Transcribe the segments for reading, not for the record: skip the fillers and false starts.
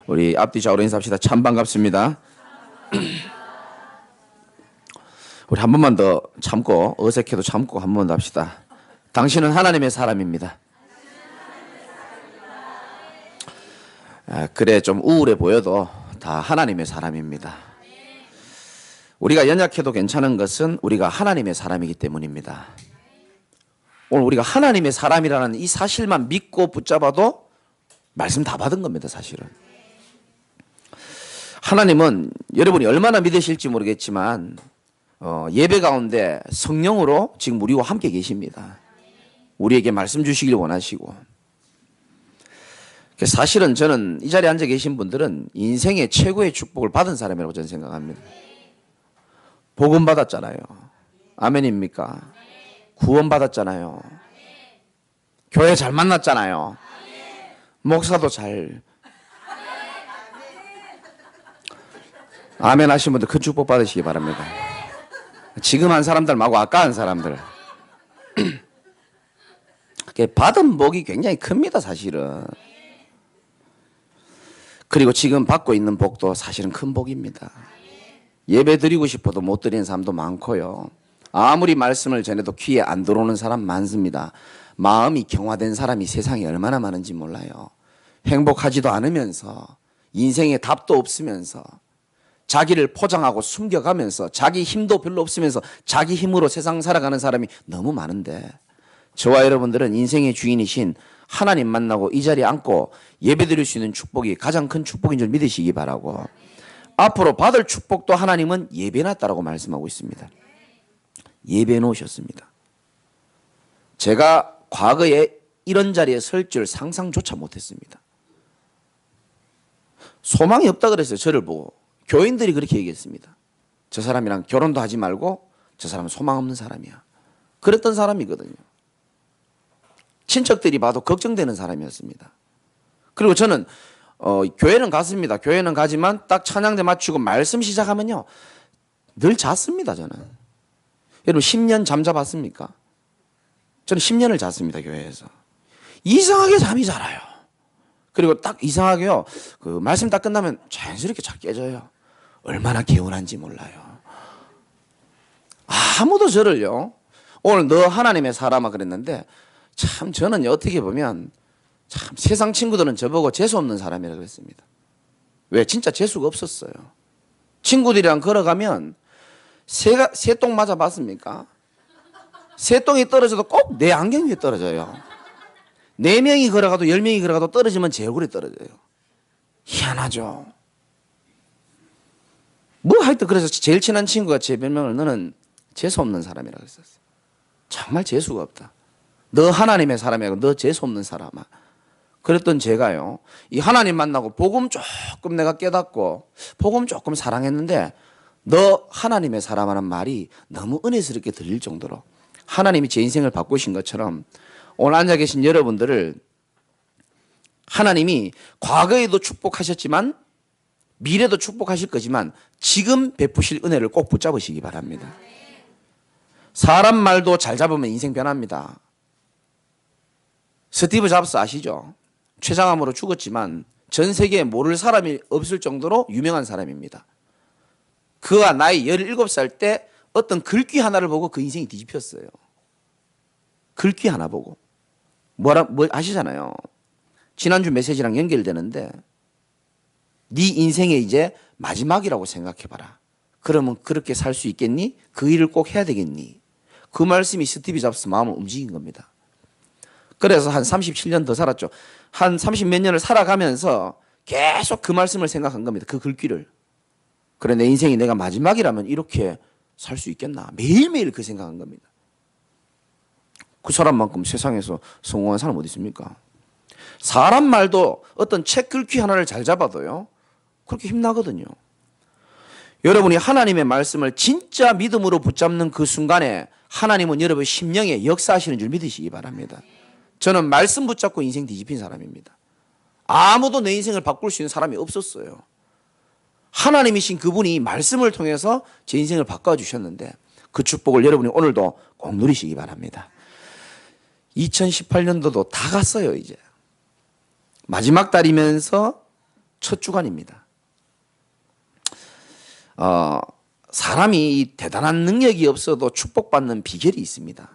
우리 앞뒤 좌우로 인사합시다. 참 반갑습니다. 우리 한 번만 더 참고, 어색해도 참고 한 번 더 합시다. 당신은 하나님의 사람입니다. 그래 좀 우울해 보여도 다 하나님의 사람입니다. 우리가 연약해도 괜찮은 것은 우리가 하나님의 사람이기 때문입니다. 오늘 우리가 하나님의 사람이라는 이 사실만 믿고 붙잡아도 말씀 다 받은 겁니다. 사실은 하나님은 여러분이 얼마나 믿으실지 모르겠지만 예배 가운데 성령으로 지금 우리와 함께 계십니다. 우리에게 말씀 주시길 원하시고, 사실은 저는 이 자리에 앉아 계신 분들은 인생의 최고의 축복을 받은 사람이라고 저는 생각합니다. 복음 받았잖아요. 아멘입니까? 구원 받았잖아요. 교회 잘 만났잖아요. 목사도 잘. 아멘 하신 분들 큰 축복 받으시기 바랍니다. 지금 한 사람들 말고 아까 한 사람들. 받은 복이 굉장히 큽니다, 사실은. 그리고 지금 받고 있는 복도 사실은 큰 복입니다. 예배 드리고 싶어도 못 드리는 사람도 많고요. 아무리 말씀을 전해도 귀에 안 들어오는 사람 많습니다. 마음이 경화된 사람이 세상에 얼마나 많은지 몰라요. 행복하지도 않으면서, 인생에 답도 없으면서, 자기를 포장하고 숨겨가면서, 자기 힘도 별로 없으면서 자기 힘으로 세상 살아가는 사람이 너무 많은데, 저와 여러분들은 인생의 주인이신 하나님 만나고 이 자리에 앉고 예배 드릴 수 있는 축복이 가장 큰 축복인 줄 믿으시기 바라고, 앞으로 받을 축복도 하나님은 예배해놨다라고 말씀하고 있습니다. 예배해 놓으셨습니다. 제가 과거에 이런 자리에 설 줄 상상조차 못했습니다. 소망이 없다 그랬어요. 저를 보고 교인들이 그렇게 얘기했습니다. 저 사람이랑 결혼도 하지 말고 저 사람은 소망 없는 사람이야. 그랬던 사람이거든요. 친척들이 봐도 걱정되는 사람이었습니다. 그리고 저는 교회는 갔습니다. 교회는 가지만 딱 찬양대 마치고 말씀 시작하면요 늘 잤습니다. 저는. 여러분 10년 잠자봤습니까? 저는 10년을 잤습니다. 교회에서. 이상하게 잠이 잘 와요. 그리고 딱 이상하게요, 그 말씀 딱 끝나면 자연스럽게 잘 깨져요. 얼마나 개운한지 몰라요. 아무도 저를요, 오늘 너 하나님의 사람아 그랬는데, 참 저는 어떻게 보면 참 세상 친구들은 저보고 재수 없는 사람이라 그랬습니다. 왜? 진짜 재수가 없었어요. 친구들이랑 걸어가면 새똥 맞아봤습니까? 새똥이 떨어져도 꼭 내 안경 위에 떨어져요. 4명이 걸어가도 10명이 걸어가도 떨어지면 제 얼굴에 떨어져요. 희한하죠. 뭐 하여튼 그래서 제일 친한 친구가 제 별명을 너는 재수 없는 사람이라고 했었어요. 정말 재수가 없다. 너 하나님의 사람이고 너 재수 없는 사람아. 그랬던 제가요, 이 하나님 만나고 복음 조금 내가 깨닫고 복음 조금 사랑했는데, 너 하나님의 사람이라는 말이 너무 은혜스럽게 들릴 정도로 하나님이 제 인생을 바꾸신 것처럼 오늘 앉아 계신 여러분들을 하나님이 과거에도 축복하셨지만 미래도 축복하실 거지만 지금 베푸실 은혜를 꼭 붙잡으시기 바랍니다. 사람 말도 잘 잡으면 인생 변합니다. 스티브 잡스 아시죠? 췌장암으로 죽었지만 전 세계에 모를 사람이 없을 정도로 유명한 사람입니다. 그가 나이 17살 때 어떤 글귀 하나를 보고 그 인생이 뒤집혔어요. 글귀 하나 보고. 뭐 아시잖아요. 지난주 메시지랑 연결되는데, 네 인생의 이제 마지막이라고 생각해봐라. 그러면 그렇게 살 수 있겠니? 그 일을 꼭 해야 되겠니? 그 말씀이 스티브 잡스 마음을 움직인 겁니다. 그래서 한 37년 더 살았죠. 한 30몇 년을 살아가면서 계속 그 말씀을 생각한 겁니다. 그 글귀를. 그래, 내 인생이 내가 마지막이라면 이렇게 살 수 있겠나? 매일매일 그 생각한 겁니다. 그 사람만큼 세상에서 성공한 사람 어디 있습니까? 사람 말도 어떤 책 글귀 하나를 잘 잡아도요 그렇게 힘나거든요. 여러분이 하나님의 말씀을 진짜 믿음으로 붙잡는 그 순간에 하나님은 여러분 심령에 역사하시는 줄 믿으시기 바랍니다. 저는 말씀 붙잡고 인생 뒤집힌 사람입니다. 아무도 내 인생을 바꿀 수 있는 사람이 없었어요. 하나님이신 그분이 말씀을 통해서 제 인생을 바꿔주셨는데, 그 축복을 여러분이 오늘도 꼭 누리시기 바랍니다. 2018년도도 다 갔어요. 이제 마지막 달이면서 첫 주관입니다. 사람이 이 대단한 능력이 없어도 축복받는 비결이 있습니다.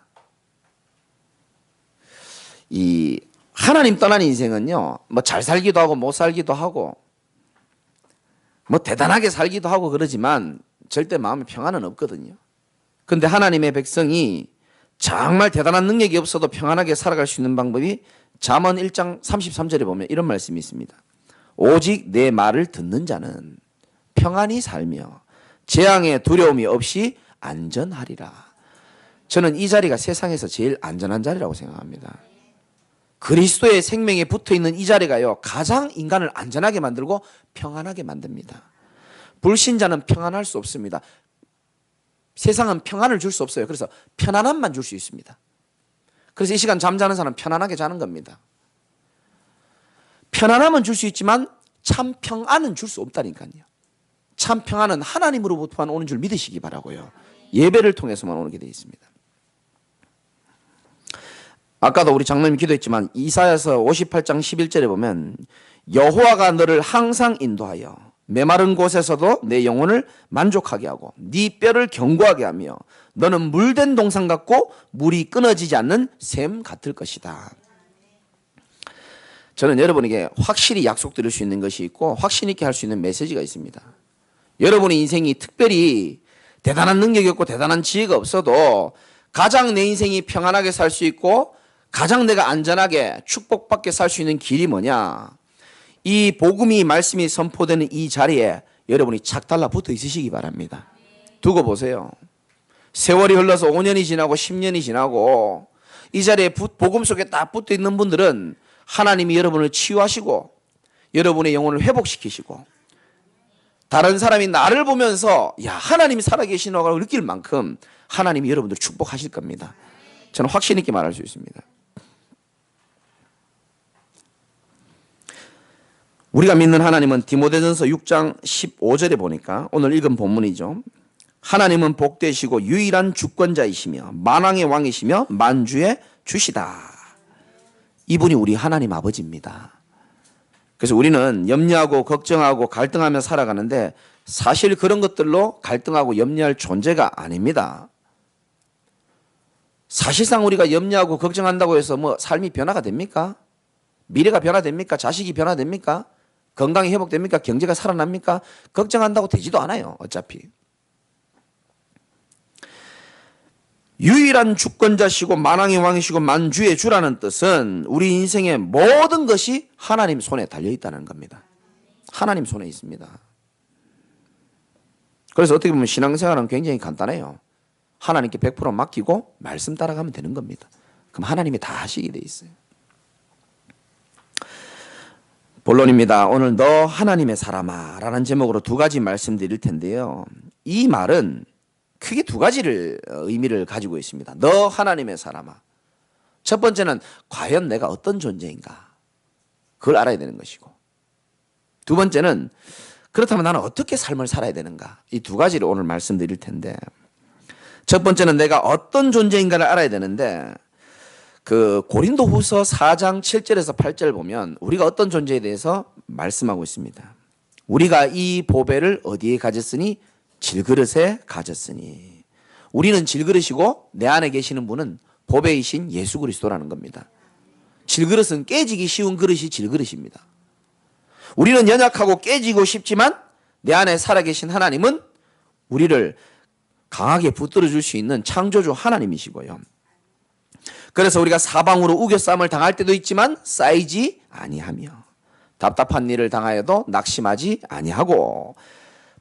이 하나님 떠난 인생은요, 뭐 잘 살기도 하고 못 살기도 하고 뭐 대단하게 살기도 하고 그러지만 절대 마음에 평안은 없거든요. 그런데 하나님의 백성이 정말 대단한 능력이 없어도 평안하게 살아갈 수 있는 방법이 잠언 1장 33절에 보면 이런 말씀이 있습니다. 오직 내 말을 듣는 자는 평안히 살며 재앙의 두려움이 없이 안전하리라. 저는 이 자리가 세상에서 제일 안전한 자리라고 생각합니다. 그리스도의 생명에 붙어있는 이 자리가요, 가장 인간을 안전하게 만들고 평안하게 만듭니다. 불신자는 평안할 수 없습니다. 세상은 평안을 줄 수 없어요. 그래서 편안함만 줄 수 있습니다. 그래서 이 시간 잠자는 사람은 편안하게 자는 겁니다. 편안함은 줄 수 있지만 참 평안은 줄 수 없다니까요. 참 평안은 하나님으로부터만 오는 줄 믿으시기 바라고요. 예배를 통해서만 오게 되어 있습니다. 아까도 우리 장로님이 기도했지만 이사야서 58장 11절에 보면 여호와가 너를 항상 인도하여 메마른 곳에서도 내 영혼을 만족하게 하고 네 뼈를 견고하게 하며 너는 물된 동산 같고 물이 끊어지지 않는 샘 같을 것이다. 저는 여러분에게 확실히 약속드릴 수 있는 것이 있고 확신 있게 할 수 있는 메시지가 있습니다. 여러분의 인생이 특별히 대단한 능력이 없고 대단한 지혜가 없어도 가장 내 인생이 평안하게 살 수 있고 가장 내가 안전하게 축복받게 살 수 있는 길이 뭐냐? 이 복음이 말씀이 선포되는 이 자리에 여러분이 착 달라붙어 있으시기 바랍니다. 두고 보세요. 세월이 흘러서 5년이 지나고 10년이 지나고 이 자리에 복음 속에 딱 붙어 있는 분들은 하나님이 여러분을 치유하시고 여러분의 영혼을 회복시키시고 다른 사람이 나를 보면서 야, 하나님이 살아계시노라고 느낄 만큼 하나님이 여러분들을 축복하실 겁니다. 저는 확신 있게 말할 수 있습니다. 우리가 믿는 하나님은 디모데전서 6장 15절에 보니까 오늘 읽은 본문이죠. 하나님은 복되시고 유일한 주권자이시며 만왕의 왕이시며 만주의 주시다. 이분이 우리 하나님 아버지입니다. 그래서 우리는 염려하고 걱정하고 갈등하며 살아가는데 사실 그런 것들로 갈등하고 염려할 존재가 아닙니다. 사실상 우리가 염려하고 걱정한다고 해서 뭐 삶이 변화가 됩니까? 미래가 변화됩니까? 자식이 변화됩니까? 건강이 회복됩니까? 경제가 살아납니까? 걱정한다고 되지도 않아요. 어차피. 유일한 주권자시고 만왕의 왕이시고 만주의 주라는 뜻은 우리 인생의 모든 것이 하나님 손에 달려있다는 겁니다. 하나님 손에 있습니다. 그래서 어떻게 보면 신앙생활은 굉장히 간단해요. 하나님께 100% 맡기고 말씀 따라가면 되는 겁니다. 그럼 하나님이 다 하시게 돼 있어요. 본론입니다. 오늘 너 하나님의 사람아 라는 제목으로 두 가지 말씀드릴 텐데요. 이 말은 크게 두 가지를 의미를 가지고 있습니다. 너 하나님의 사람아. 첫 번째는 과연 내가 어떤 존재인가 그걸 알아야 되는 것이고, 두 번째는 그렇다면 나는 어떻게 삶을 살아야 되는가. 이 두 가지를 오늘 말씀드릴 텐데, 첫 번째는 내가 어떤 존재인가를 알아야 되는데 그 고린도후서 4장 7절에서 8절 보면 우리가 어떤 존재에 대해서 말씀하고 있습니다. 우리가 이 보배를 어디에 가졌으니 질그릇에 가졌으니. 우리는 질그릇이고 내 안에 계시는 분은 보배이신 예수 그리스도라는 겁니다. 질그릇은 깨지기 쉬운 그릇이 질그릇입니다. 우리는 연약하고 깨지고 싶지만 내 안에 살아계신 하나님은 우리를 강하게 붙들어 줄 수 있는 창조주 하나님이시고요. 그래서 우리가 사방으로 우겨싸움을 당할 때도 있지만 쌓이지 아니하며 답답한 일을 당하여도 낙심하지 아니하고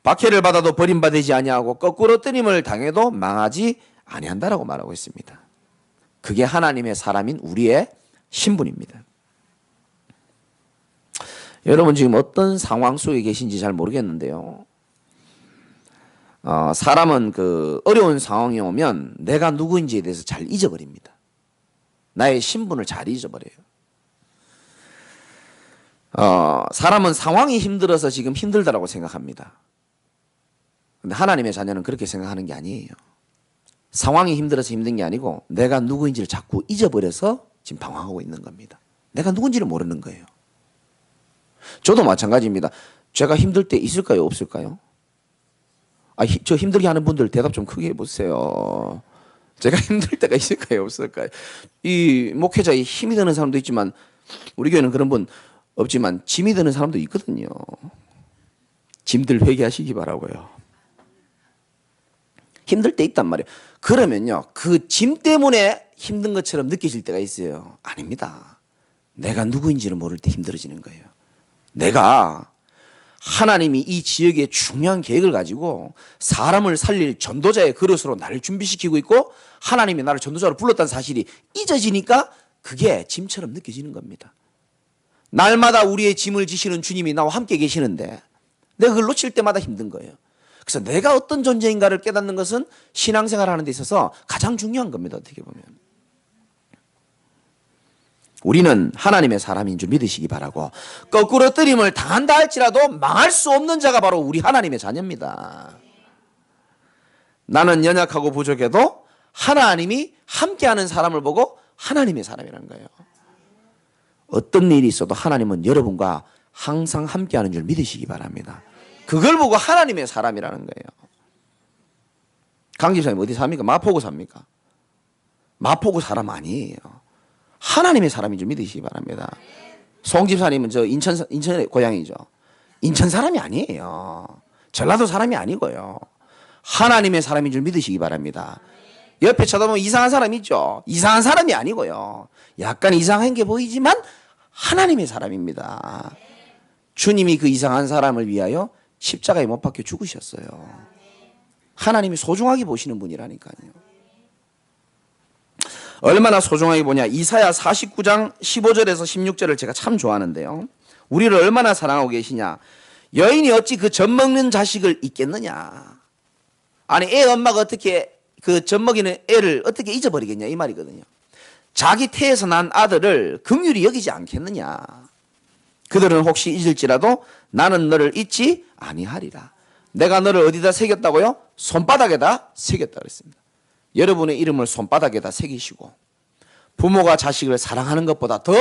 박해를 받아도 버림받지 아니하고 거꾸로 뜨림을 당해도 망하지 아니한다라고 말하고 있습니다. 그게 하나님의 사람인 우리의 신분입니다. 여러분 지금 어떤 상황 속에 계신지 잘 모르겠는데요. 사람은 그 어려운 상황이 오면 내가 누구인지에 대해서 잘 잊어버립니다. 나의 신분을 잘 잊어버려요. 사람은 상황이 힘들어서 지금 힘들다라고 생각합니다. 근데 하나님의 자녀는 그렇게 생각하는 게 아니에요. 상황이 힘들어서 힘든 게 아니고 내가 누구인지를 자꾸 잊어버려서 지금 방황하고 있는 겁니다. 내가 누군지를 모르는 거예요. 저도 마찬가지입니다. 제가 힘들 때 있을까요? 없을까요? 저 힘들게 하는 분들 대답 좀 크게 해보세요. 제가 힘들 때가 있을까요? 없을까요? 이 목회자에 힘이 드는 사람도 있지만 우리 교회는 그런 분 없지만 짐이 드는 사람도 있거든요. 짐들 회개하시기 바라고요. 힘들 때 있단 말이에요. 그러면요, 그 짐 때문에 힘든 것처럼 느껴질 때가 있어요. 아닙니다. 내가 누구인지를 모를 때 힘들어지는 거예요. 내가 하나님이 이 지역에 중요한 계획을 가지고 사람을 살릴 전도자의 그릇으로 나를 준비시키고 있고 하나님이 나를 전도자로 불렀다는 사실이 잊어지니까 그게 짐처럼 느껴지는 겁니다. 날마다 우리의 짐을 지시는 주님이 나와 함께 계시는데 내가 그걸 놓칠 때마다 힘든 거예요. 그래서 내가 어떤 존재인가를 깨닫는 것은 신앙생활을 하는 데 있어서 가장 중요한 겁니다. 어떻게 보면. 우리는 하나님의 사람인 줄 믿으시기 바라고 거꾸로 뜨림을 당한다 할지라도 망할 수 없는 자가 바로 우리 하나님의 자녀입니다. 나는 연약하고 부족해도 하나님이 함께하는 사람을 보고 하나님의 사람이라는 거예요. 어떤 일이 있어도 하나님은 여러분과 항상 함께하는 줄 믿으시기 바랍니다. 그걸 보고 하나님의 사람이라는 거예요. 강 집사님 어디 삽니까? 마포구 삽니까? 마포구 사람 아니에요. 하나님의 사람인 줄 믿으시기 바랍니다. 송 집사님은 저 인천의 고향이죠. 인천 사람이 아니에요. 전라도 사람이 아니고요. 하나님의 사람인 줄 믿으시기 바랍니다. 옆에 쳐다보면 이상한 사람 있죠. 이상한 사람이 아니고요. 약간 이상한 게 보이지만 하나님의 사람입니다. 주님이 그 이상한 사람을 위하여 십자가에 못 박혀 죽으셨어요. 하나님이 소중하게 보시는 분이라니까요. 얼마나 소중하게 보냐. 이사야 49장 15절에서 16절을 제가 참 좋아하는데요. 우리를 얼마나 사랑하고 계시냐. 여인이 어찌 그 젖먹는 자식을 잊겠느냐. 아니 애 엄마가 어떻게 그 젖먹이는 애를 어떻게 잊어버리겠냐 이 말이거든요. 자기 태에서 난 아들을 긍휼히 여기지 않겠느냐. 그들은 혹시 잊을지라도 나는 너를 잊지 아니하리라. 내가 너를 어디다 새겼다고요? 손바닥에다 새겼다 그랬습니다. 여러분의 이름을 손바닥에다 새기시고 부모가 자식을 사랑하는 것보다 더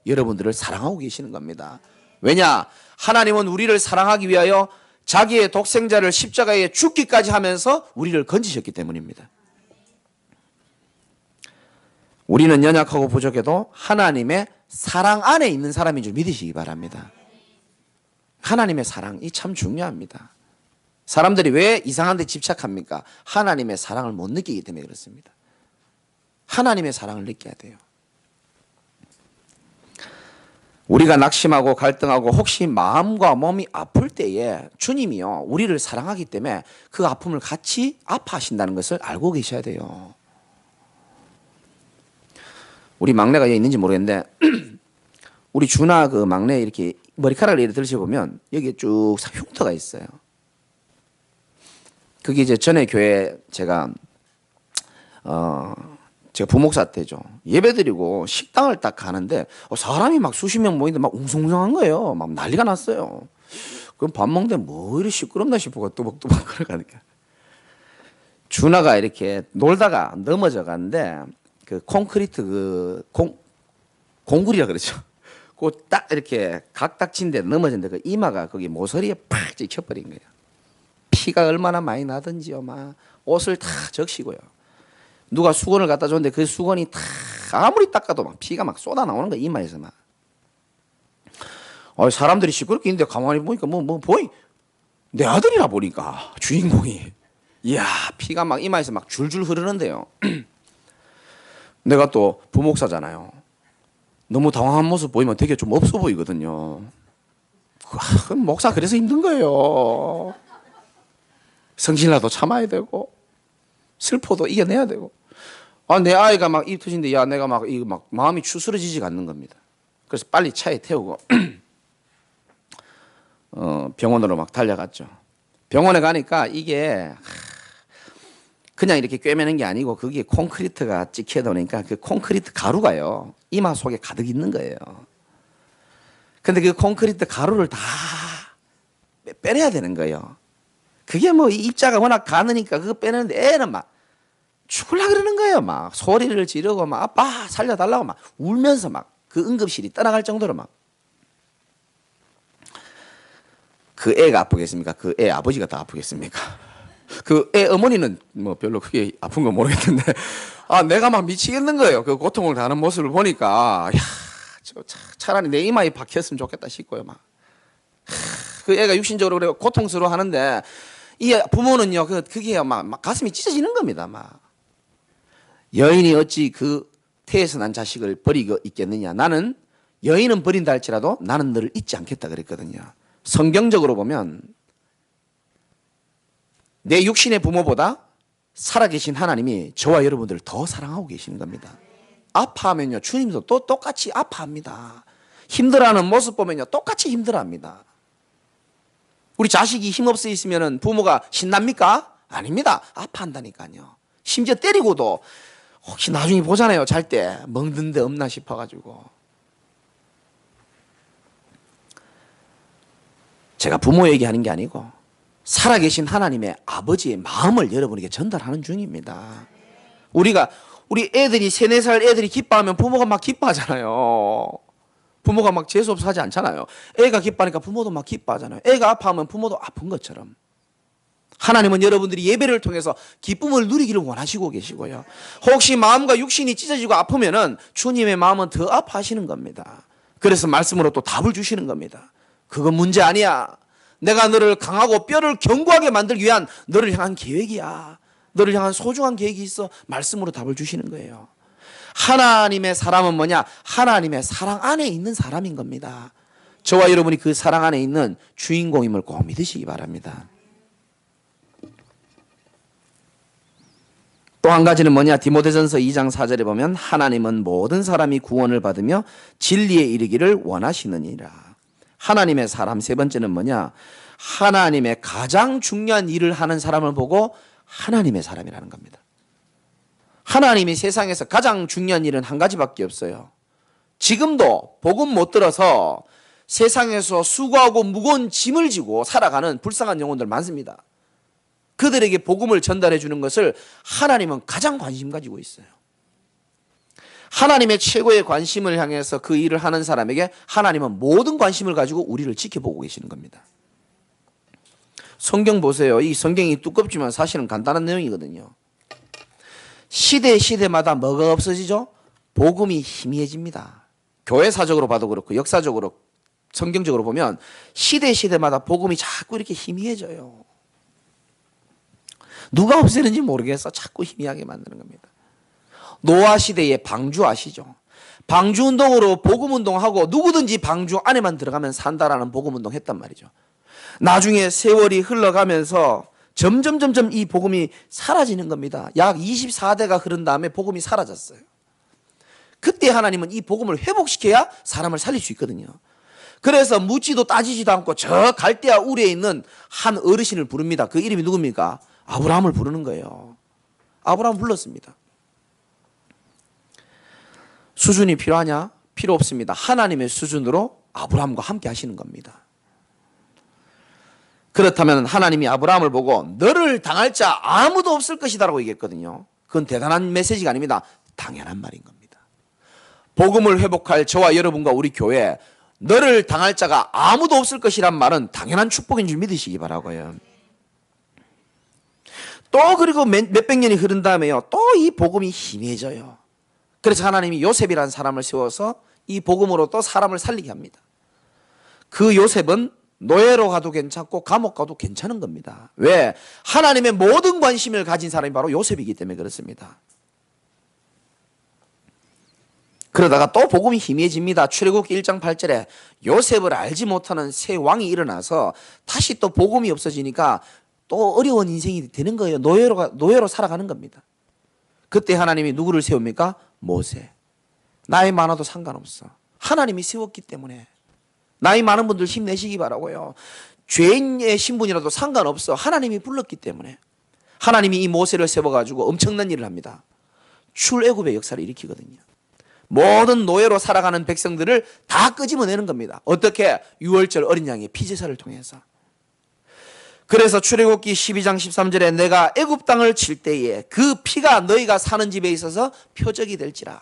여러분들을 사랑하고 계시는 겁니다. 왜냐? 하나님은 우리를 사랑하기 위하여 자기의 독생자를 십자가에 죽기까지 하면서 우리를 건지셨기 때문입니다. 우리는 연약하고 부족해도 하나님의 사랑 안에 있는 사람인 줄 믿으시기 바랍니다. 하나님의 사랑이 참 중요합니다. 사람들이 왜 이상한 데 집착합니까? 하나님의 사랑을 못 느끼기 때문에 그렇습니다. 하나님의 사랑을 느껴야 돼요. 우리가 낙심하고 갈등하고 혹시 마음과 몸이 아플 때에 주님이요 우리를 사랑하기 때문에 그 아픔을 같이 아파하신다는 것을 알고 계셔야 돼요. 우리 막내가 여기 있는지 모르겠는데 우리 준아 그 막내 이렇게 머리카락을 이렇게 들으셔보면 여기에 쭉 흉터가 있어요. 그게 이제 전에 교회 제가 부목사 때죠. 예배드리고 식당을 딱 가는데 사람이 막 수십 명 모이는데 막 웅성웅성한 거예요. 막 난리가 났어요. 그럼 밥 먹는데 뭐 이리 시끄럽나 싶고 또박또박 걸어가니까 준아가 이렇게 놀다가 넘어져 가는데 그 콘크리트 공구리라 그러죠. 그 딱 이렇게 각딱진데 넘어졌는데 그 이마가 거기 모서리에 팍 찍혀버린 거예요. 피가 얼마나 많이 나든지요. 막 옷을 다 적시고요. 누가 수건을 갖다 줬는데 그 수건이 다 아무리 닦아도 막 피가 막 쏟아 나오는 거야 이마에서 막. 사람들이 시끄럽게 있는데 가만히 보니까 뭐 보이 내 아들이라 보니까 주인공이 이야 피가 막 이마에서 막 줄줄 흐르는데요. 내가 또 부목사잖아요. 너무 당황한 모습 보이면 되게 좀 없어 보이거든요. 목사 그래서 힘든 거예요. 성질나도 참아야 되고 슬퍼도 이겨내야 되고. 내 아이가 막 입 터진데 야 내가 막 이거 막 마음이 추스러지지가 않는 겁니다. 그래서 빨리 차에 태우고 병원으로 막 달려갔죠. 병원에 가니까 이게 그냥 이렇게 꿰매는 게 아니고 그게 콘크리트가 찍혀 놓으니까 그 콘크리트 가루가요 이마 속에 가득 있는 거예요. 근데 그 콘크리트 가루를 다 빼내야 되는 거예요. 그게 뭐 입자가 워낙 가느니까 그거 빼내는데 애는 막 죽으려 그러는 거예요. 막 소리를 지르고 막 아빠 살려달라고 막 울면서 막 그 응급실이 떠나갈 정도로 막. 그 애가 아프겠습니까? 그 애 아버지가 더 아프겠습니까? 그 애 어머니는 뭐 별로 크게 아픈 건 모르겠는데, 내가 막 미치겠는 거예요. 그 고통을 당하는 모습을 보니까, 차라리 내 이마에 박혔으면 좋겠다 싶고요, 막. 그 애가 육신적으로 그래 고통스러워 하는데, 이 부모는요, 그게 막 가슴이 찢어지는 겁니다, 막. 여인이 어찌 그 태에서 난 자식을 버리고 있겠느냐. 나는 여인은 버린다 할지라도 나는 너를 잊지 않겠다 그랬거든요. 성경적으로 보면 내 육신의 부모보다 살아계신 하나님이 저와 여러분들을 더 사랑하고 계시는 겁니다. 아파하면요, 주님도 또 똑같이 아파합니다. 힘들어하는 모습 보면요, 똑같이 힘들어합니다. 우리 자식이 힘없어 있으면 부모가 신납니까? 아닙니다. 아파한다니까요. 심지어 때리고도 혹시 나중에 보잖아요. 잘 때 먹는 데 없나 싶어가지고. 제가 부모 얘기하는 게 아니고 살아계신 하나님의 아버지의 마음을 여러분에게 전달하는 중입니다. 우리 애들이 3, 4살 애들이 기뻐하면 부모가 막 기뻐하잖아요. 부모가 막 재수없어 하지 않잖아요. 애가 기뻐하니까 부모도 막 기뻐하잖아요. 애가 아파하면 부모도 아픈 것처럼. 하나님은 여러분들이 예배를 통해서 기쁨을 누리기를 원하시고 계시고요. 혹시 마음과 육신이 찢어지고 아프면은 주님의 마음은 더 아파하시는 겁니다. 그래서 말씀으로 또 답을 주시는 겁니다. 그건 문제 아니야. 내가 너를 강하고 뼈를 견고하게 만들기 위한 너를 향한 계획이야. 너를 향한 소중한 계획이 있어. 말씀으로 답을 주시는 거예요. 하나님의 사람은 뭐냐? 하나님의 사랑 안에 있는 사람인 겁니다. 저와 여러분이 그 사랑 안에 있는 주인공임을 꼭 믿으시기 바랍니다. 또 한 가지는 뭐냐? 디모데전서 2장 4절에 보면 하나님은 모든 사람이 구원을 받으며 진리에 이르기를 원하시느니라. 하나님의 사람. 세 번째는 뭐냐? 하나님의 가장 중요한 일을 하는 사람을 보고 하나님의 사람이라는 겁니다. 하나님이 세상에서 가장 중요한 일은 한 가지밖에 없어요. 지금도 복음 못 들어서 세상에서 수고하고 무거운 짐을 지고 살아가는 불쌍한 영혼들 많습니다. 그들에게 복음을 전달해 주는 것을 하나님은 가장 관심 가지고 있어요. 하나님의 최고의 관심을 향해서 그 일을 하는 사람에게 하나님은 모든 관심을 가지고 우리를 지켜보고 계시는 겁니다. 성경 보세요. 이 성경이 두껍지만 사실은 간단한 내용이거든요. 시대마다 뭐가 없어지죠? 복음이 희미해집니다. 교회사적으로 봐도 그렇고 역사적으로 성경적으로 보면 시대마다 복음이 자꾸 이렇게 희미해져요. 누가 없애는지 모르겠어. 자꾸 희미하게 만드는 겁니다. 노아 시대의 방주 아시죠? 방주 운동으로 복음 운동하고 누구든지 방주 안에만 들어가면 산다라는 복음 운동 했단 말이죠. 나중에 세월이 흘러가면서 점점 이 복음이 사라지는 겁니다. 약 24대가 흐른 다음에 복음이 사라졌어요. 그때 하나님은 이 복음을 회복시켜야 사람을 살릴 수 있거든요. 그래서 묻지도 따지지도 않고 저 갈대아 우리에 있는 한 어르신을 부릅니다. 그 이름이 누굽니까? 아브라함을 부르는 거예요. 아브라함 불렀습니다. 수준이 필요하냐? 필요 없습니다. 하나님의 수준으로 아브라함과 함께 하시는 겁니다. 그렇다면 하나님이 아브라함을 보고 너를 당할 자 아무도 없을 것이다 라고 얘기했거든요. 그건 대단한 메시지가 아닙니다. 당연한 말인 겁니다. 복음을 회복할 저와 여러분과 우리 교회, 너를 당할 자가 아무도 없을 것이란 말은 당연한 축복인 줄 믿으시기 바라고요. 또 그리고 몇백 년이 흐른 다음에요, 또 이 복음이 희미해져요. 그래서 하나님이 요셉이라는 사람을 세워서 이 복음으로 또 사람을 살리게 합니다. 그 요셉은 노예로 가도 괜찮고 감옥 가도 괜찮은 겁니다. 왜? 하나님의 모든 관심을 가진 사람이 바로 요셉이기 때문에 그렇습니다. 그러다가 또 복음이 희미해집니다. 출애굽기 1장 8절에 요셉을 알지 못하는 새 왕이 일어나서 다시 또 복음이 없어지니까 또 어려운 인생이 되는 거예요. 노예로 살아가는 겁니다. 그때 하나님이 누구를 세웁니까? 모세. 나이 많아도 상관없어. 하나님이 세웠기 때문에. 나이 많은 분들 힘내시기 바라고요. 죄인의 신분이라도 상관없어. 하나님이 불렀기 때문에. 하나님이 이 모세를 세워가지고 엄청난 일을 합니다. 출애굽의 역사를 일으키거든요. 모든 노예로 살아가는 백성들을 다 끄집어내는 겁니다. 어떻게? 유월절 어린 양의 피제사를 통해서. 그래서 출애굽기 12장 13절에 내가 애굽 땅을 칠 때에 그 피가 너희가 사는 집에 있어서 표적이 될지라.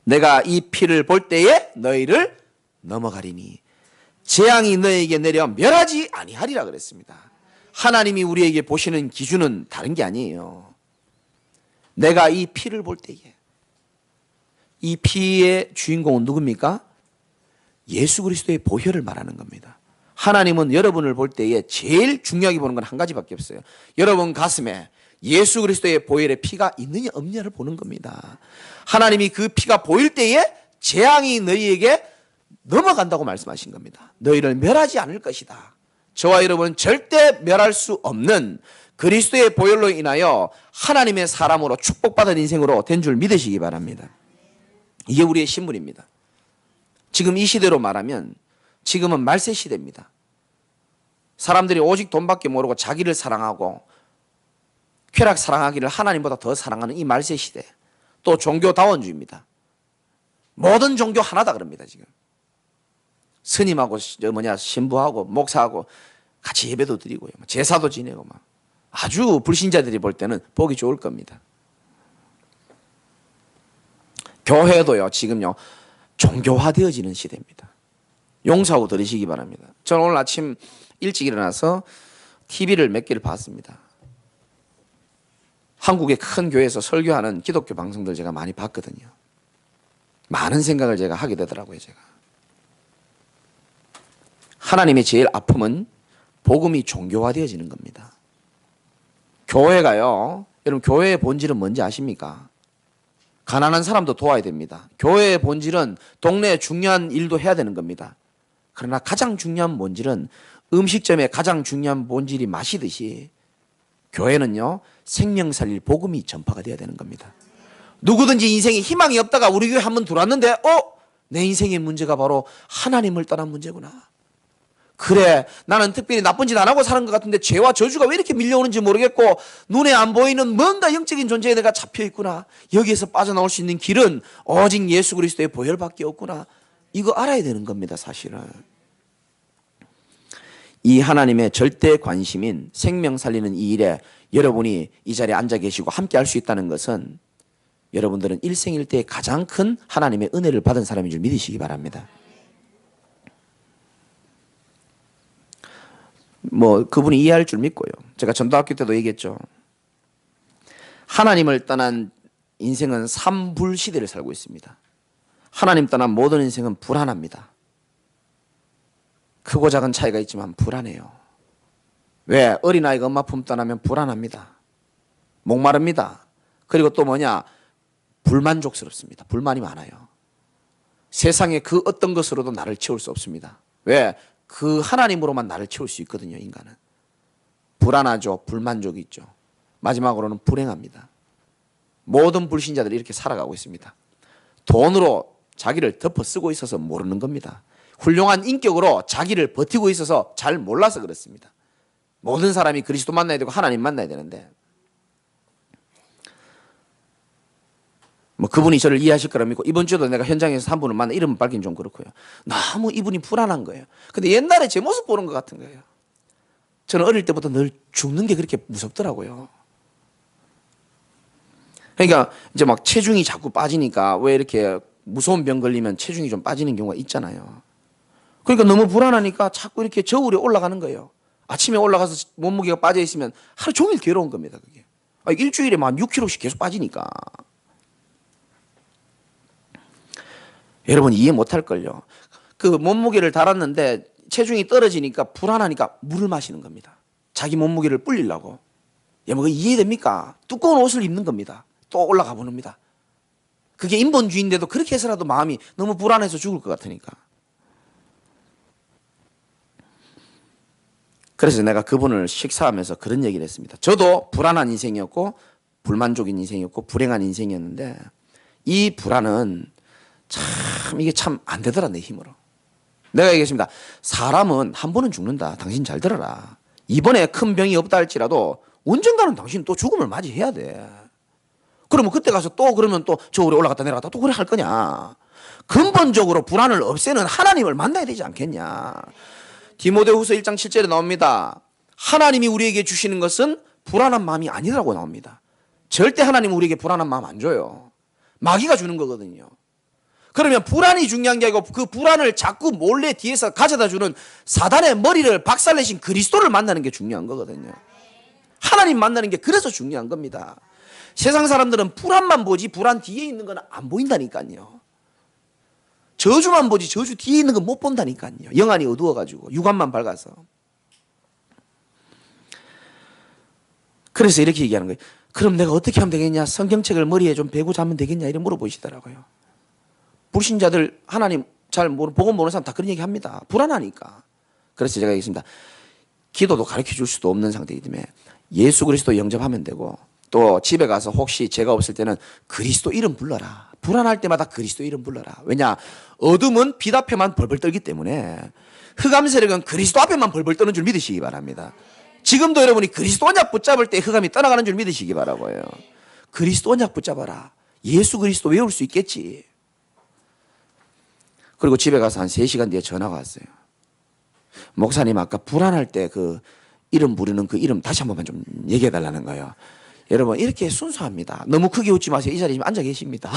내가 이 피를 볼 때에 너희를 넘어가리니 재앙이 너에게 내려 멸하지 아니하리라 그랬습니다. 하나님이 우리에게 보시는 기준은 다른 게 아니에요. 내가 이 피를 볼 때에, 이 피의 주인공은 누굽니까? 예수 그리스도의 보혈을 말하는 겁니다. 하나님은 여러분을 볼 때에 제일 중요하게 보는 건 한 가지밖에 없어요. 여러분 가슴에 예수 그리스도의 보혈의 피가 있느냐 없느냐를 보는 겁니다. 하나님이 그 피가 보일 때에 재앙이 너희에게 넘어간다고 말씀하신 겁니다. 너희를 멸하지 않을 것이다. 저와 여러분은 절대 멸할 수 없는 그리스도의 보혈로 인하여 하나님의 사람으로 축복받은 인생으로 된 줄 믿으시기 바랍니다. 이게 우리의 신분입니다. 지금 이 시대로 말하면 지금은 말세 시대입니다. 사람들이 오직 돈밖에 모르고 자기를 사랑하고 쾌락 사랑하기를 하나님보다 더 사랑하는 이 말세 시대. 또 종교다원주의입니다. 모든 종교 하나다 그럽니다. 지금 스님하고 신부하고 목사하고 같이 예배도 드리고요, 제사도 지내고 막 아주 불신자들이 볼 때는 보기 좋을 겁니다. 교회도요 지금요 종교화되어지는 시대입니다. 용서하고 들으시기 바랍니다. 저는 오늘 아침 일찍 일어나서 TV를 몇 개를 봤습니다. 한국의 큰 교회에서 설교하는 기독교 방송들 제가 많이 봤거든요. 많은 생각을 제가 하게 되더라고요. 제가 하나님의 제일 아픔은 복음이 종교화되어지는 겁니다. 교회가요, 여러분 교회의 본질은 뭔지 아십니까? 가난한 사람도 도와야 됩니다. 교회의 본질은 동네에 중요한 일도 해야 되는 겁니다. 그러나 가장 중요한 본질은 음식점의 가장 중요한 본질이 마시듯이 교회는요 생명 살릴 복음이 전파가 돼야 되는 겁니다. 누구든지 인생에 희망이 없다가 우리 교회 한번 들어왔는데 내 인생의 문제가 바로 하나님을 떠난 문제구나. 그래 나는 특별히 나쁜 짓 안 하고 사는 것 같은데 죄와 저주가 왜 이렇게 밀려오는지 모르겠고 눈에 안 보이는 뭔가 영적인 존재에 내가 잡혀있구나. 여기에서 빠져나올 수 있는 길은 오직 예수 그리스도의 보혈밖에 없구나. 이거 알아야 되는 겁니다. 사실은 이 하나님의 절대 관심인 생명 살리는 이 일에 여러분이 이 자리에 앉아 계시고 함께 할 수 있다는 것은 여러분들은 일생일대의 가장 큰 하나님의 은혜를 받은 사람인 줄 믿으시기 바랍니다. 그분이 이해할 줄 믿고요. 제가 전도학교 때도 얘기했죠. 하나님을 떠난 인생은 삼불 시대를 살고 있습니다. 하나님 떠난 모든 인생은 불안합니다. 크고 작은 차이가 있지만 불안해요. 왜? 어린아이가 엄마 품 떠나면 불안합니다. 목마릅니다. 그리고 또 불만족스럽습니다. 불만이 많아요. 세상의 그 어떤 것으로도 나를 채울 수 없습니다. 왜? 그 하나님으로만 나를 채울 수 있거든요. 인간은 불안하죠. 불만족이 있죠. 마지막으로는 불행합니다. 모든 불신자들이 이렇게 살아가고 있습니다. 돈으로 자기를 덮어 쓰고 있어서 모르는 겁니다. 훌륭한 인격으로 자기를 버티고 있어서 잘 몰라서 그렇습니다. 모든 사람이 그리스도 만나야 되고 하나님 만나야 되는데 그분이 저를 이해하실 거라 믿고 이번 주에도 내가 현장에서 한 분을 만나 이름 밝기는 좀 그렇고요. 너무 이분이 불안한 거예요. 근데 옛날에 제 모습 보는 것 같은 거예요. 저는 어릴 때부터 늘 죽는 게 그렇게 무섭더라고요. 그러니까 이제 체중이 자꾸 빠지니까 왜 이렇게 무서운 병 걸리면 체중이 좀 빠지는 경우가 있잖아요. 그러니까 너무 불안하니까 자꾸 이렇게 저울에 올라가는 거예요. 아침에 올라가서 몸무게가 빠져 있으면 하루 종일 괴로운 겁니다. 그게 일주일에 한 6kg씩 계속 빠지니까. 여러분 이해 못할걸요. 그 몸무게를 달았는데 체중이 떨어지니까 불안하니까 물을 마시는 겁니다. 자기 몸무게를 불리려고. 그거 이해됩니까? 두꺼운 옷을 입는 겁니다. 또 올라가 보는겁니다. 그게 인본주의인데도 그렇게 해서라도 마음이 너무 불안해서 죽을 것 같으니까. 그래서 내가 그분을 식사하면서 그런 얘기를 했습니다. 저도 불안한 인생이었고 불만족인 인생이었고 불행한 인생이었는데 이 불안은 이게 참 안 되더라 내 힘으로. 내가 얘기했습니다. 사람은 한 번은 죽는다. 당신 잘 들어라. 이번에 큰 병이 없다 할지라도 언젠가는 당신 또 죽음을 맞이해야 돼. 그러면 그때 가서 또 그러면 또 저울에 올라갔다 내려갔다 또 그래 할 거냐. 근본적으로 불안을 없애는 하나님을 만나야 되지 않겠냐. 디모데후서 1장 7절에 나옵니다. 하나님이 우리에게 주시는 것은 불안한 마음이 아니라고 나옵니다. 절대 하나님은 우리에게 불안한 마음 안 줘요. 마귀가 주는 거거든요. 그러면 불안이 중요한 게 아니고 그 불안을 자꾸 몰래 뒤에서 가져다 주는 사단의 머리를 박살내신 그리스도를 만나는 게 중요한 거거든요. 하나님 만나는 게 그래서 중요한 겁니다. 세상 사람들은 불안만 보지 불안 뒤에 있는 건 안 보인다니까요. 저주만 보지 저주 뒤에 있는 건 못 본다니까요. 영안이 어두워가지고 육안만 밝아서. 그래서 이렇게 얘기하는 거예요. 그럼 내가 어떻게 하면 되겠냐? 성경책을 머리에 좀 베고 자면 되겠냐? 이렇게 물어보시더라고요. 불신자들 하나님 잘 보고 모르는 사람 다 그런 얘기 합니다. 불안하니까. 그래서 제가 얘기했습니다. 기도도 가르쳐 줄 수도 없는 상태이기 때문에 예수 그리스도 영접하면 되고 또 집에 가서 혹시 제가 없을 때는 그리스도 이름 불러라. 불안할 때마다 그리스도 이름 불러라. 왜냐? 어둠은 빛 앞에만 벌벌 떨기 때문에 흑암 세력은 그리스도 앞에만 벌벌 떠는 줄 믿으시기 바랍니다. 지금도 여러분이 그리스도 언약 붙잡을 때 흑암이 떠나가는 줄 믿으시기 바라고요. 그리스도 언약 붙잡아라. 예수 그리스도 외울 수 있겠지. 그리고 집에 가서 한 3시간 뒤에 전화가 왔어요. 목사님 아까 불안할 때 그 이름 부르는 그 이름 다시 한 번만 좀 얘기해 달라는 거예요. 여러분 이렇게 순수합니다. 너무 크게 웃지 마세요. 이 자리에 지금 앉아 계십니다.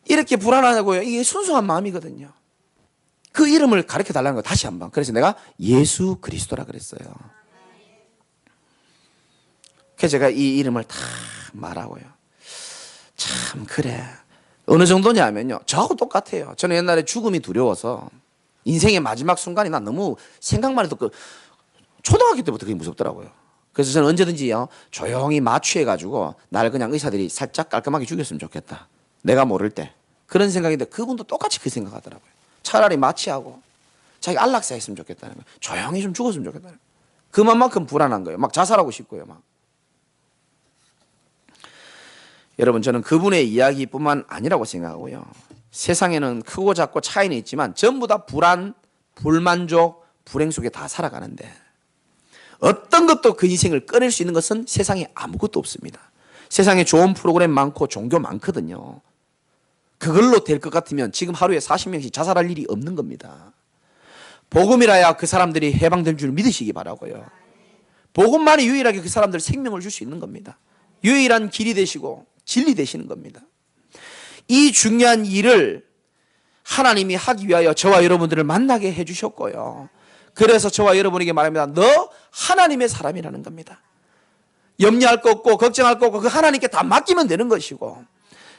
이렇게 불안하고요. 이게 순수한 마음이거든요. 그 이름을 가르쳐 달라는 거 다시 한 번. 그래서 내가 예수 그리스도라 그랬어요. 그래서 제가 이 이름을 다 말하고요. 참 그래. 어느 정도냐면요. 저하고 똑같아요. 저는 옛날에 죽음이 두려워서 인생의 마지막 순간이 난 너무 생각만 해도 초등학교 때부터 그게 무섭더라고요. 그래서 저는 언제든지요 조용히 마취해가지고 나를 그냥 의사들이 살짝 깔끔하게 죽였으면 좋겠다. 내가 모를 때. 그런 생각인데 그분도 똑같이 그 생각하더라고요. 차라리 마취하고 자기 안락사 했으면 좋겠다는 거예요. 조용히 좀 죽었으면 좋겠다는 거예요. 그만큼 불안한 거예요. 막 자살하고 싶고요. 막. 여러분 저는 그분의 이야기뿐만 아니라고 생각하고요. 세상에는 크고 작고 차이는 있지만 전부 다 불안, 불만족, 불행 속에 다 살아가는데 어떤 것도 그 인생을 꺼낼 수 있는 것은 세상에 아무것도 없습니다. 세상에 좋은 프로그램 많고 종교 많거든요. 그걸로 될 것 같으면 지금 하루에 40명씩 자살할 일이 없는 겁니다. 복음이라야 그 사람들이 해방될 줄 믿으시기 바라고요. 복음만이 유일하게 그 사람들 생명을 줄 수 있는 겁니다. 유일한 길이 되시고 진리 되시는 겁니다. 이 중요한 일을 하나님이 하기 위하여 저와 여러분들을 만나게 해주셨고요. 그래서 저와 여러분에게 말합니다. 너 하나님의 사람이라는 겁니다. 염려할 거 없고 걱정할 거 없고 그 하나님께 다 맡기면 되는 것이고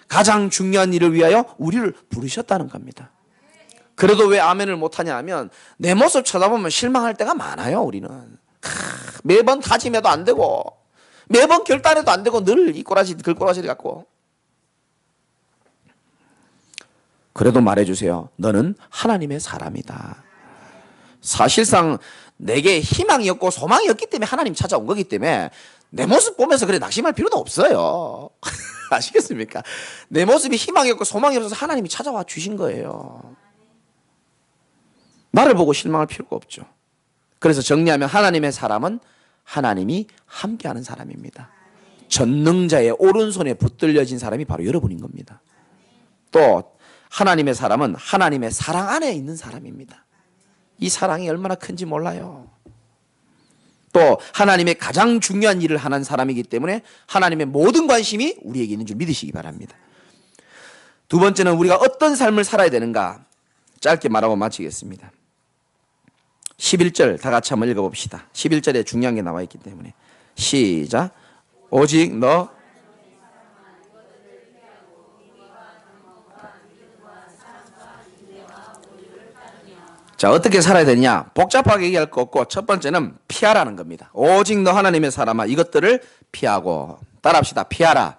가장 중요한 일을 위하여 우리를 부르셨다는 겁니다. 그래도 왜 아멘을 못하냐 하면 내 모습 쳐다보면 실망할 때가 많아요. 우리는 매번 다짐해도 안 되고 매번 결단해도 안 되고 늘 이 꼬라지 글꼬라지를 갖고 그래도 말해주세요. 너는 하나님의 사람이다. 사실상 내게 희망이 없고 소망이 없기 때문에 하나님 찾아온 거기 때문에 내 모습 보면서 그래 낙심할 필요도 없어요. 아시겠습니까? 내 모습이 희망이 없고 소망이 없어서 하나님이 찾아와 주신 거예요. 나를 보고 실망할 필요가 없죠. 그래서 정리하면 하나님의 사람은 하나님이 함께하는 사람입니다. 전능자의 오른손에 붙들려진 사람이 바로 여러분인 겁니다. 또 하나님의 사람은 하나님의 사랑 안에 있는 사람입니다. 이 사랑이 얼마나 큰지 몰라요. 또 하나님의 가장 중요한 일을 하는 사람이기 때문에 하나님의 모든 관심이 우리에게 있는 줄 믿으시기 바랍니다. 두 번째는 우리가 어떤 삶을 살아야 되는가 짧게 말하고 마치겠습니다. 11절 다 같이 한번 읽어봅시다. 11절에 중요한 게 나와 있기 때문에 시작. 오직 너 자, 어떻게 살아야 되냐? 복잡하게 얘기할 거 없고 첫 번째는 피하라는 겁니다. 오직 너 하나님의 사람아 이것들을 피하고 따라합시다. 피하라.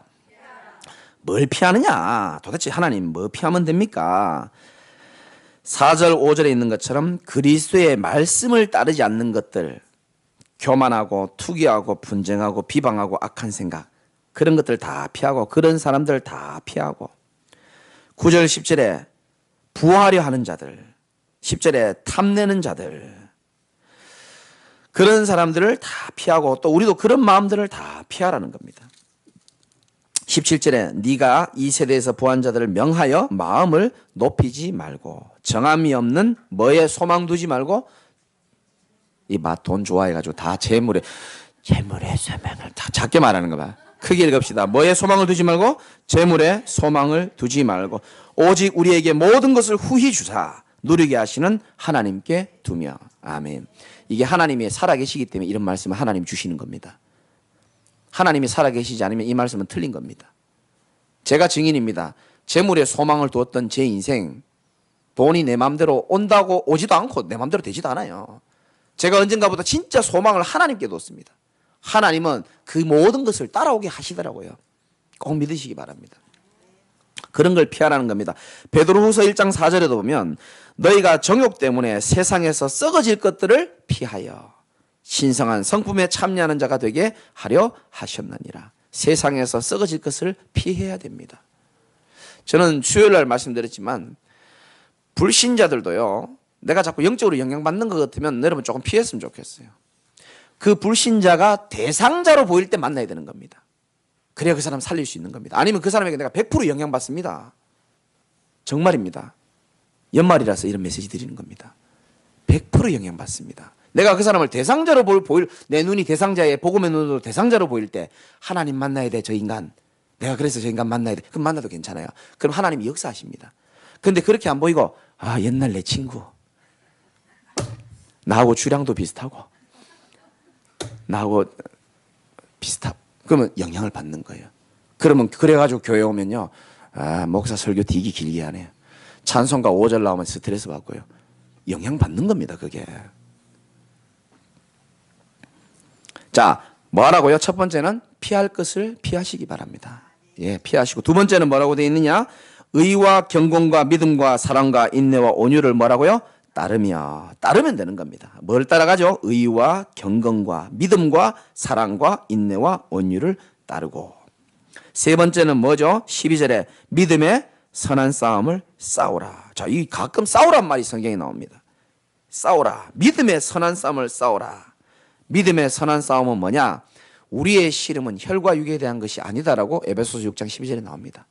뭘 피하느냐? 도대체 하나님 뭐 피하면 됩니까? 4절 5절에 있는 것처럼 그리스도의 말씀을 따르지 않는 것들 교만하고 투기하고 분쟁하고 비방하고 악한 생각 그런 것들 다 피하고 그런 사람들 다 피하고 9절 10절에 부하려 하는 자들 10절에 탐내는 자들 그런 사람들을 다 피하고 또 우리도 그런 마음들을 다 피하라는 겁니다. 17절에 네가 이 세대에서 부한 자들을 명하여 마음을 높이지 말고 정함이 없는 뭐에 소망 두지 말고 이 맛 돈 좋아해가지고 다 재물에 소망을 다 작게 말하는 거 봐. 크게 읽읍시다. 뭐에 소망을 두지 말고 재물에 소망을 두지 말고 오직 우리에게 모든 것을 후히 주사 누리게 하시는 하나님께 두며. 아멘. 이게 하나님이 살아계시기 때문에 이런 말씀을 하나님 주시는 겁니다. 하나님이 살아계시지 않으면 이 말씀은 틀린 겁니다. 제가 증인입니다. 재물에 소망을 두었던 제 인생, 돈이 내 마음대로 온다고 오지도 않고 내 마음대로 되지도 않아요. 제가 언젠가부터 진짜 소망을 하나님께 뒀습니다. 하나님은 그 모든 것을 따라오게 하시더라고요. 꼭 믿으시기 바랍니다. 그런 걸 피하라는 겁니다. 베드로후서 1장 4절에도 보면 너희가 정욕 때문에 세상에서 썩어질 것들을 피하여 신성한 성품에 참여하는 자가 되게 하려 하셨느니라. 세상에서 썩어질 것을 피해야 됩니다. 저는 수요일날 말씀드렸지만 불신자들도요, 내가 자꾸 영적으로 영향받는 것 같으면 여러분 조금 피했으면 좋겠어요. 그 불신자가 대상자로 보일 때 만나야 되는 겁니다. 그래야 그 사람 살릴 수 있는 겁니다. 아니면 그 사람에게 내가 100% 영향받습니다. 정말입니다. 연말이라서 이런 메시지 드리는 겁니다. 100% 영향받습니다. 내가 그 사람을 대상자로 보일, 내 눈이 대상자의 복음의 눈으로 대상자로 보일 때 하나님 만나야 돼, 저 인간. 내가 그래서 저 인간 만나야 돼. 그럼 만나도 괜찮아요. 그럼 하나님이 역사하십니다. 근데 그렇게 안 보이고, 아, 옛날 내 친구. 나하고 주량도 비슷하고, 나하고 비슷하고. 그러면 영향을 받는 거예요. 그러면 그래가지고 교회 오면요, 아, 목사 설교 되게 길게 하네요. 찬송가 5절 나오면 스트레스 받고요. 영향 받는 겁니다, 그게. 자, 뭐 하라고요? 첫 번째는 피할 것을 피하시기 바랍니다. 예, 피하시고. 두 번째는 뭐라고 되어 있느냐? 의와 경건과 믿음과 사랑과 인내와 온유를 뭐라고요? 따르면 되는 겁니다. 뭘 따라가죠? 의와 경건과 믿음과 사랑과 인내와 온유를 따르고. 세 번째는 뭐죠? 12절에 믿음의 선한 싸움을 싸우라. 자, 이 가끔 싸우란 말이 성경에 나옵니다. 싸우라. 믿음의 선한 싸움을 싸우라. 믿음의 선한 싸움은 뭐냐? 우리의 씨름은 혈과 육에 대한 것이 아니다라고 에베소서 6장 12절에 나옵니다.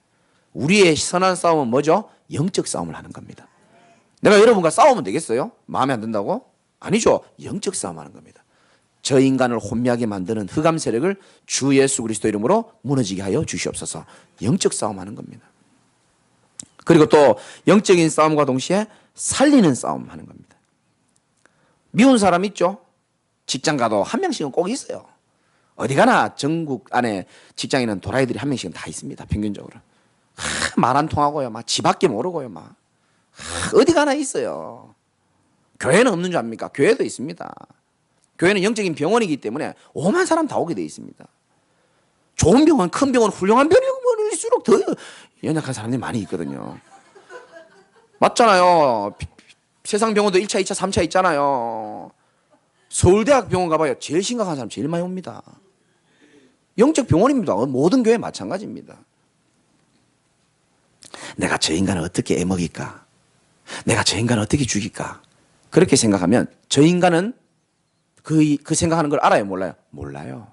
우리의 선한 싸움은 뭐죠? 영적 싸움을 하는 겁니다. 내가 여러분과 싸우면 되겠어요? 마음에 안 든다고? 아니죠. 영적 싸움하는 겁니다. 저 인간을 혼미하게 만드는 흑암 세력을 주 예수 그리스도 이름으로 무너지게 하여 주시옵소서. 영적 싸움하는 겁니다. 그리고 또 영적인 싸움과 동시에 살리는 싸움 하는 겁니다. 미운 사람 있죠? 직장 가도 한 명씩은 꼭 있어요. 어디 가나 전국 안에 직장에는 도라이들이 한 명씩은 다 있습니다. 평균적으로. 말 안 통하고요. 막 지 밖에 모르고요. 막 어디 가나 있어요. 교회는 없는 줄 압니까? 교회도 있습니다. 교회는 영적인 병원이기 때문에 오만 사람 다 오게 돼 있습니다. 좋은 병원, 큰 병원, 훌륭한 병원일수록 더 연약한 사람들이 많이 있거든요. 맞잖아요. 세상 병원도 1차, 2차, 3차 있잖아요. 서울대학 병원 가봐요. 제일 심각한 사람 제일 많이 옵니다. 영적 병원입니다. 모든 교회 마찬가지입니다. 내가 저 인간을 어떻게 애먹일까? 내가 저 인간을 어떻게 죽일까? 그렇게 생각하면 저 인간은 그 생각하는 걸 알아요? 몰라요? 몰라요.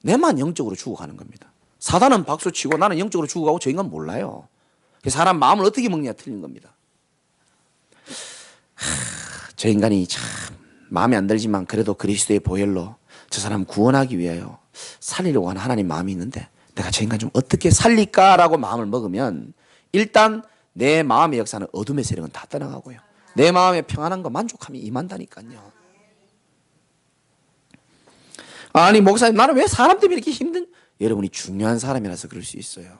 내만 영적으로 죽어가는 겁니다. 사단은 박수치고 나는 영적으로 죽어가고 저 인간 몰라요. 사람 마음을 어떻게 먹느냐 틀린 겁니다. 저 인간이 참 마음에 안 들지만 그래도 그리스도의 보혈로 저 사람 구원하기 위하여 살리려고 하는 하나님 마음이 있는데 내가 저 인간 좀 어떻게 살릴까라고 마음을 먹으면 일단 내 마음의 역사는 어둠의 세력은 다 떠나가고요. 내 마음의 평안함과 만족함이 임한다니까요. 아니 목사님 나는 왜 사람 때문에 이렇게 힘든? 여러분이 중요한 사람이라서 그럴 수 있어요.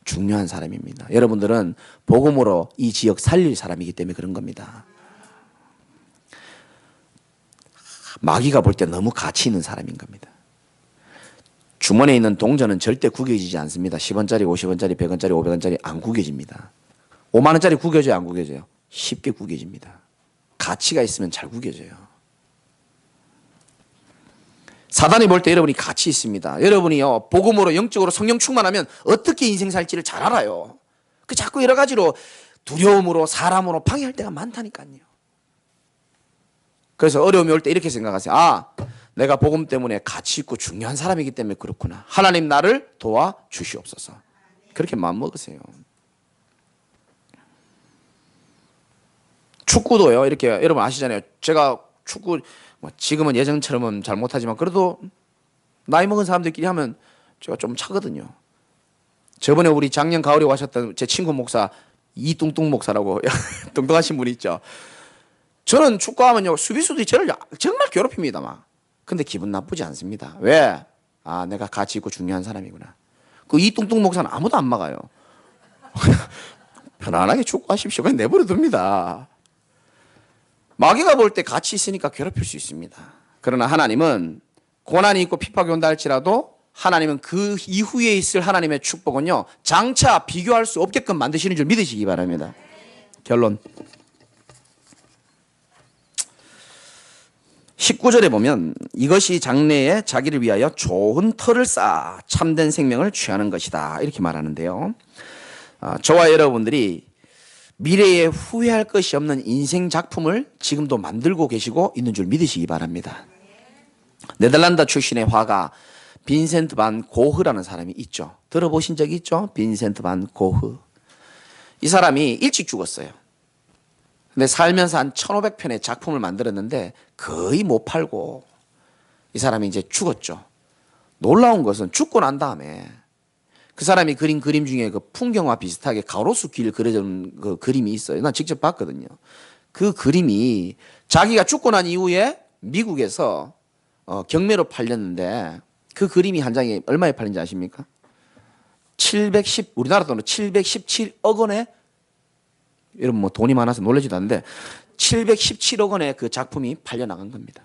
중요한 사람입니다. 여러분들은 복음으로 이 지역 살릴 사람이기 때문에 그런 겁니다. 마귀가 볼 때 너무 가치 있는 사람인 겁니다. 주머니에 있는 동전은 절대 구겨지지 않습니다. 10원짜리, 50원짜리, 100원짜리, 500원짜리 안 구겨집니다. 5만 원짜리 구겨져요? 안 구겨져요? 쉽게 구겨집니다. 가치가 있으면 잘 구겨져요. 사단이 볼 때 여러분이 가치 있습니다. 여러분이요 복음으로 영적으로 성령 충만하면 어떻게 인생 살지를 잘 알아요. 그 자꾸 여러 가지로 두려움으로 사람으로 방해할 때가 많다니까요. 그래서 어려움이 올 때 이렇게 생각하세요. 아, 내가 복음 때문에 가치 있고 중요한 사람이기 때문에 그렇구나. 하나님 나를 도와 주시옵소서. 그렇게 마음 먹으세요. 축구도요. 이렇게 여러분 아시잖아요. 제가 축구 지금은 예전처럼은 잘 못하지만 그래도 나이 먹은 사람들끼리 하면 제가 좀 차거든요. 저번에 우리 작년 가을에 오셨던 제 친구 목사 이뚱뚱 목사라고 뚱뚱하신 분 있죠. 저는 축구하면요 수비수들이 저를 정말 괴롭힙니다 막. 근데 기분 나쁘지 않습니다. 왜? 아 내가 가치 있고 중요한 사람이구나. 그 이뚱뚱 목사는 아무도 안 막아요. 편안하게 축구하십시오. 그냥 내버려 둡니다. 마귀가 볼 때 가치 있으니까 괴롭힐 수 있습니다. 그러나 하나님은 고난이 있고 핍박이 온다 할지라도 하나님은 그 이후에 있을 하나님의 축복은요 장차 비교할 수 없게끔 만드시는 줄 믿으시기 바랍니다. 결론 19절에 보면 이것이 장래에 자기를 위하여 좋은 터를 쌓아 참된 생명을 취하는 것이다 이렇게 말하는데요. 저와 여러분들이 미래에 후회할 것이 없는 인생 작품을 지금도 만들고 계시고 있는 줄 믿으시기 바랍니다. 네덜란드 출신의 화가 빈센트 반 고흐라는 사람이 있죠. 들어보신 적이 있죠? 빈센트 반 고흐. 이 사람이 일찍 죽었어요. 근데 살면서 한 1500편의 작품을 만들었는데 거의 못 팔고 이 사람이 이제 죽었죠. 놀라운 것은 죽고 난 다음에 그 사람이 그린 그림 중에 그 풍경과 비슷하게 가로수길 그려진 그 그림이 있어요. 난 직접 봤거든요. 그 그림이 자기가 죽고 난 이후에 미국에서 경매로 팔렸는데 그 그림이 한 장에 얼마에 팔린지 아십니까? 우리나라 돈으로 717억 원에 여러분 뭐 돈이 많아서 놀라지도 않는데 717억 원의 그 작품이 팔려나간 겁니다.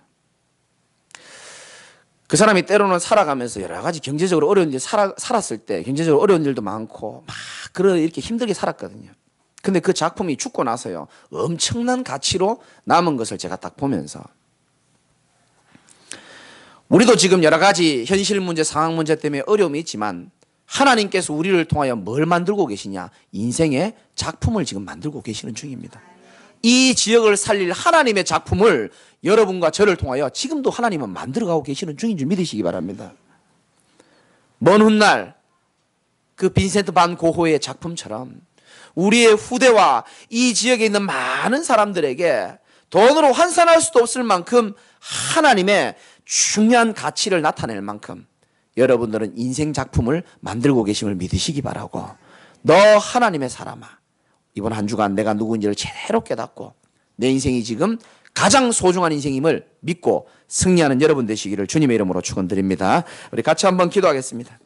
그 사람이 때로는 살아가면서 여러 가지 경제적으로 어려운 일 살았을 때 경제적으로 어려운 일도 많고 막 이렇게 힘들게 살았거든요. 근데 그 작품이 죽고 나서요 엄청난 가치로 남은 것을 제가 딱 보면서 우리도 지금 여러 가지 현실 문제 상황 문제 때문에 어려움이 있지만 하나님께서 우리를 통하여 뭘 만들고 계시냐 인생의 작품을 지금 만들고 계시는 중입니다. 이 지역을 살릴 하나님의 작품을 여러분과 저를 통하여 지금도 하나님은 만들어가고 계시는 중인 줄 믿으시기 바랍니다. 먼 훗날 그 빈센트 반 고흐의 작품처럼 우리의 후대와 이 지역에 있는 많은 사람들에게 돈으로 환산할 수도 없을 만큼 하나님의 중요한 가치를 나타낼 만큼 여러분들은 인생 작품을 만들고 계심을 믿으시기 바라고 너 하나님의 사람아 이번 한 주간 내가 누구인지를 제대로 깨닫고 내 인생이 지금 가장 소중한 인생임을 믿고 승리하는 여러분 되시기를 주님의 이름으로 축원드립니다. 우리 같이 한번 기도하겠습니다.